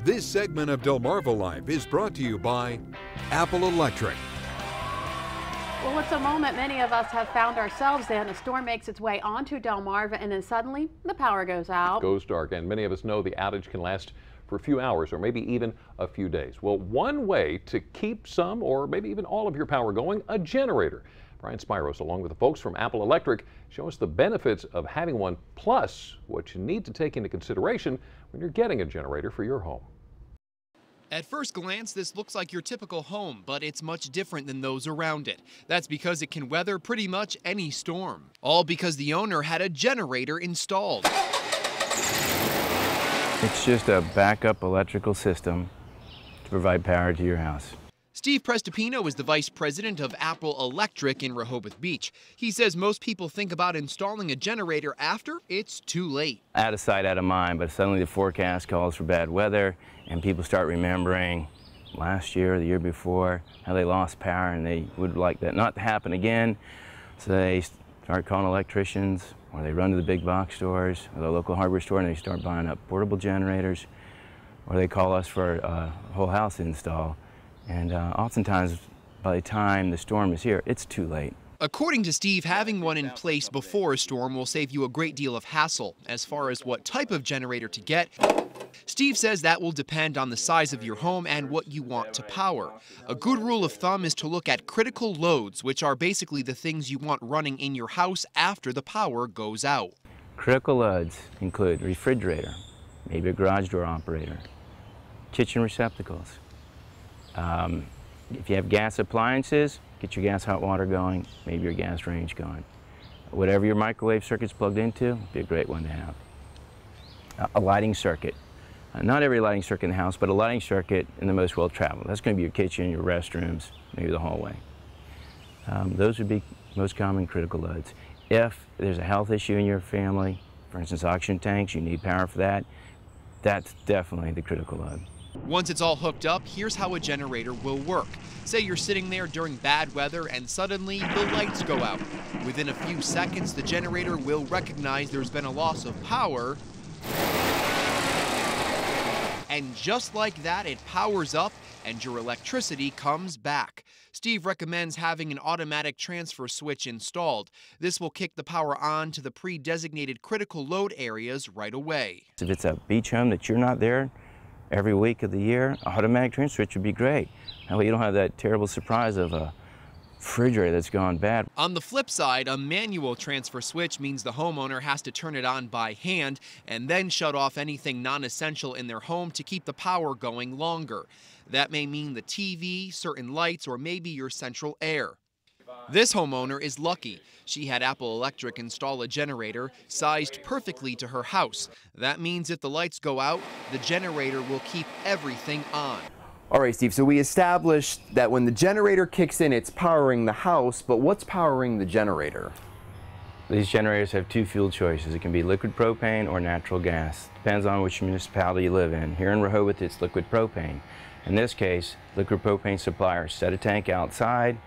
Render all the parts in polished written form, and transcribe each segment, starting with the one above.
This segment of Delmarva Life is brought to you by Apple Electric. Well, it's a moment many of us have found ourselves in. A storm makes its way onto Delmarva, and then suddenly the power goes out. It goes dark, and many of us know the outage can last for a few hours or maybe even a few days. Well, one way to keep some or maybe even all of your power going, a generator. Brian Spyros, along with the folks from Apple Electric, show us the benefits of having one, plus what you need to take into consideration when you're getting a generator for your home. At first glance, this looks like your typical home, but it's much different than those around it. That's because it can weather pretty much any storm. All because the owner had a generator installed. It's just a backup electrical system to provide power to your house. Steve Prestipino is the vice president of Apple Electric in Rehoboth Beach. He says most people think about installing a generator after it's too late. Out of sight, out of mind, but suddenly the forecast calls for bad weather and people start remembering last year or the year before how they lost power, and they would like that not to happen again. So they start calling electricians, or they run to the big box stores or the local hardware store and they start buying up portable generators, or they call us for a whole house install. And oftentimes, by the time the storm is here, it's too late. According to Steve, having one in place before a storm will save you a great deal of hassle. As far as what type of generator to get, Steve says that will depend on the size of your home and what you want to power. A good rule of thumb is to look at critical loads, which are basically the things you want running in your house after the power goes out. Critical loads include refrigerator, maybe a garage door operator, kitchen receptacles. If you have gas appliances, get your gas hot water going, maybe your gas range going. Whatever your microwave circuit's plugged into, would be a great one to have. A lighting circuit. Not every lighting circuit in the house, but a lighting circuit in the most well-traveled. That's going to be your kitchen, your restrooms, maybe the hallway. Those would be most common critical loads. If there's a health issue in your family, for instance, oxygen tanks, you need power for that, that's definitely the critical load. Once it's all hooked up, here's how a generator will work. Say you're sitting there during bad weather and suddenly the lights go out. Within a few seconds, the generator will recognize there's been a loss of power. And just like that, it powers up and your electricity comes back. Steve recommends having an automatic transfer switch installed. This will kick the power on to the pre-designated critical load areas right away. If it's a beach home that you're not there every week of the year, an automatic transfer switch would be great. That way you don't have that terrible surprise of a refrigerator that's gone bad. On the flip side, a manual transfer switch means the homeowner has to turn it on by hand and then shut off anything non-essential in their home to keep the power going longer. That may mean the TV, certain lights, or maybe your central air. This homeowner is lucky. She had Apple Electric install a generator sized perfectly to her house. That means if the lights go out, the generator will keep everything on. All right, Steve, so we established that when the generator kicks in, it's powering the house, but what's powering the generator? These generators have two fuel choices. It can be liquid propane or natural gas. Depends on which municipality you live in. Here in Rehoboth, it's liquid propane. In this case, liquid propane supplier set a tank outside,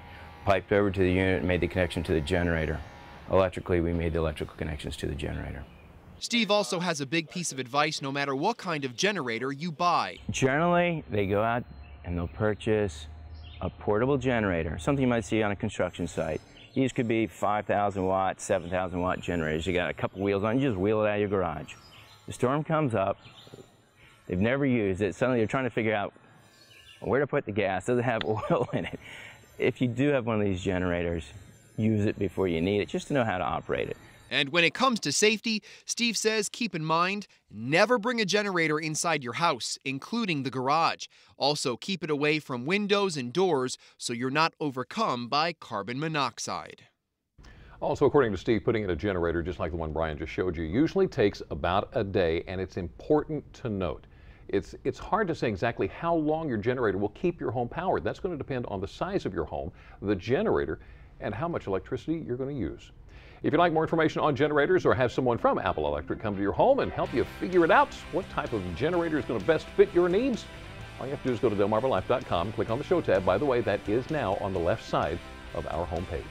piped over to the unit, and made the connection to the generator. Electrically, we made the electrical connections to the generator. Steve also has a big piece of advice no matter what kind of generator you buy. Generally, they go out and they'll purchase a portable generator, something you might see on a construction site. These could be 5,000 watt, 7,000 watt generators. You got a couple wheels on, you just wheel it out of your garage. The storm comes up, they've never used it, suddenly they're trying to figure out where to put the gas, does it have oil in it? If you do have one of these generators, use it before you need it, just to know how to operate it. And when it comes to safety, Steve says keep in mind, never bring a generator inside your house, including the garage. Also, keep it away from windows and doors so you're not overcome by carbon monoxide. Also, according to Steve, putting in a generator just like the one Brian just showed you usually takes about a day, and it's important to note. It's hard to say exactly how long your generator will keep your home powered. That's going to depend on the size of your home, the generator, and how much electricity you're going to use. If you'd like more information on generators or have someone from Apple Electric come to your home and help you figure it out, what type of generator is going to best fit your needs, all you have to do is go to DelmarvaLife.com, click on the show tab. By the way, that is now on the left side of our homepage.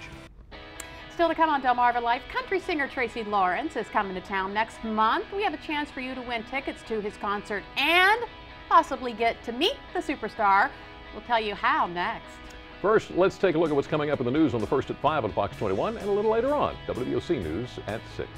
Still to come on Delmarva Life, country singer Tracy Lawrence is coming to town next month. We have a chance for you to win tickets to his concert and possibly get to meet the superstar. We'll tell you how next. First, let's take a look at what's coming up in the news on the First at 5 on Fox 21 and a little later on, WBOC News at 6.